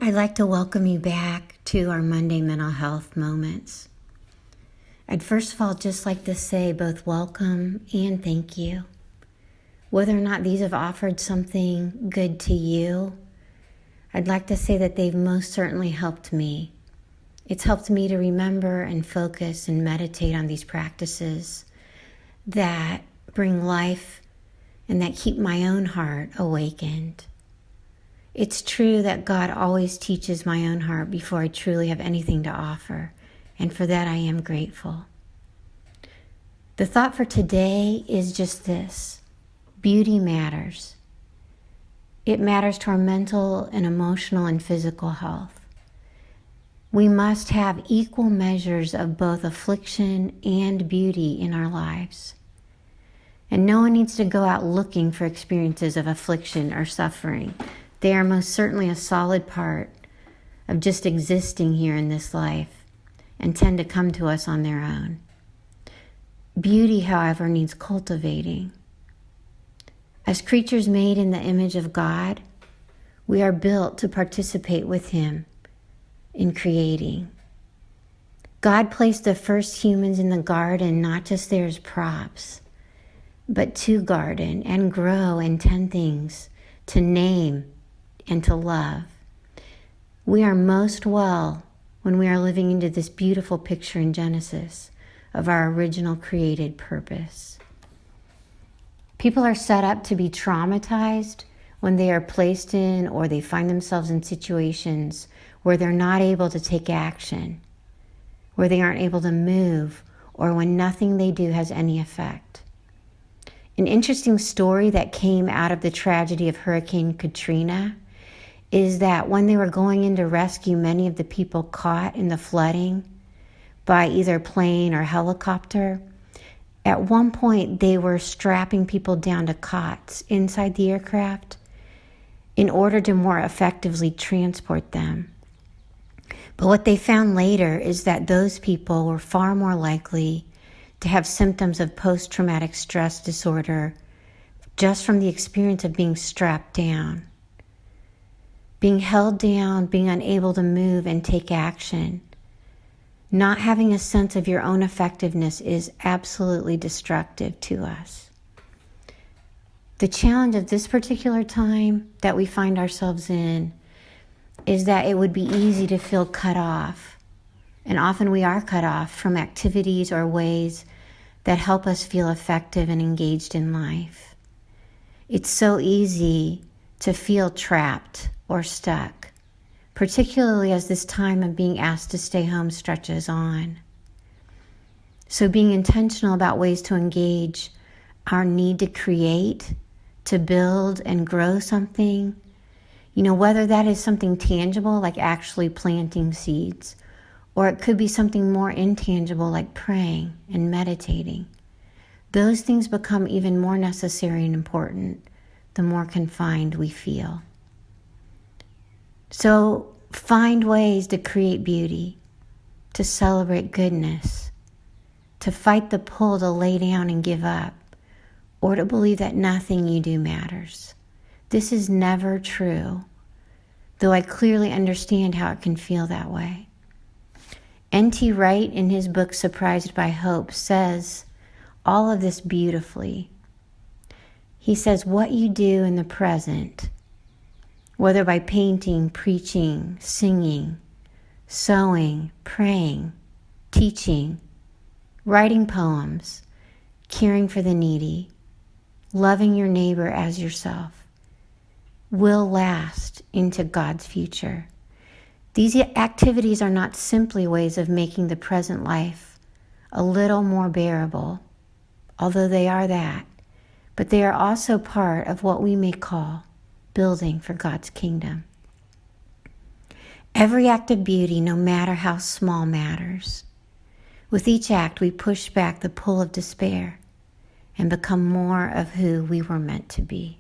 I'd like to welcome you back to our Monday Mental Health Moments. I'd first of all just like to say both welcome and thank you. Whether or not these have offered something good to you, I'd like to say that they've most certainly helped me. It's helped me to remember and focus and meditate on these practices that bring life and that keep my own heart awakened. It's true that God always teaches my own heart before I truly have anything to offer, and for that I am grateful. The thought for today is just this: beauty matters. It matters to our mental and emotional and physical health. We must have equal measures of both affliction and beauty in our lives. And no one needs to go out looking for experiences of affliction or suffering. They are most certainly a solid part of just existing here in this life and tend to come to us on their own. Beauty, however, needs cultivating. As creatures made in the image of God, we are built to participate with Him in creating. God placed the first humans in the garden not just there as props, but to garden and grow and tend things, to name and to love. We are most well when we are living into this beautiful picture in Genesis of our original created purpose. People are set up to be traumatized when they are placed in or they find themselves in situations where they're not able to take action, where they aren't able to move, or when nothing they do has any effect. An interesting story that came out of the tragedy of Hurricane Katrina is that when they were going in to rescue many of the people caught in the flooding by either plane or helicopter, at one point they were strapping people down to cots inside the aircraft in order to more effectively transport them. But what they found later is that those people were far more likely to have symptoms of post-traumatic stress disorder just from the experience of being strapped down. Being held down, being unable to move and take action, not having a sense of your own effectiveness is absolutely destructive to us. The challenge of this particular time that we find ourselves in is that it would be easy to feel cut off, and often we are cut off from activities or ways that help us feel effective and engaged in life. It's so easy to feel trapped or stuck, particularly as this time of being asked to stay home stretches on. So being intentional about ways to engage our need to create, to build and grow something, whether that is something tangible like actually planting seeds, or it could be something more intangible like praying and meditating. Those things become even more necessary and important the more confined we feel. So find ways to create beauty, to celebrate goodness, to fight the pull to lay down and give up, or to believe that nothing you do matters. This is never true, though I clearly understand how it can feel that way. N.T. Wright, in his book Surprised by Hope, says all of this beautifully. He says, what you do in the present, whether by painting, preaching, singing, sewing, praying, teaching, writing poems, caring for the needy, loving your neighbor as yourself, will last into God's future. These activities are not simply ways of making the present life a little more bearable, although they are that, but they are also part of what we may call building for God's kingdom. Every act of beauty, no matter how small, matters. With each act, we push back the pull of despair and become more of who we were meant to be.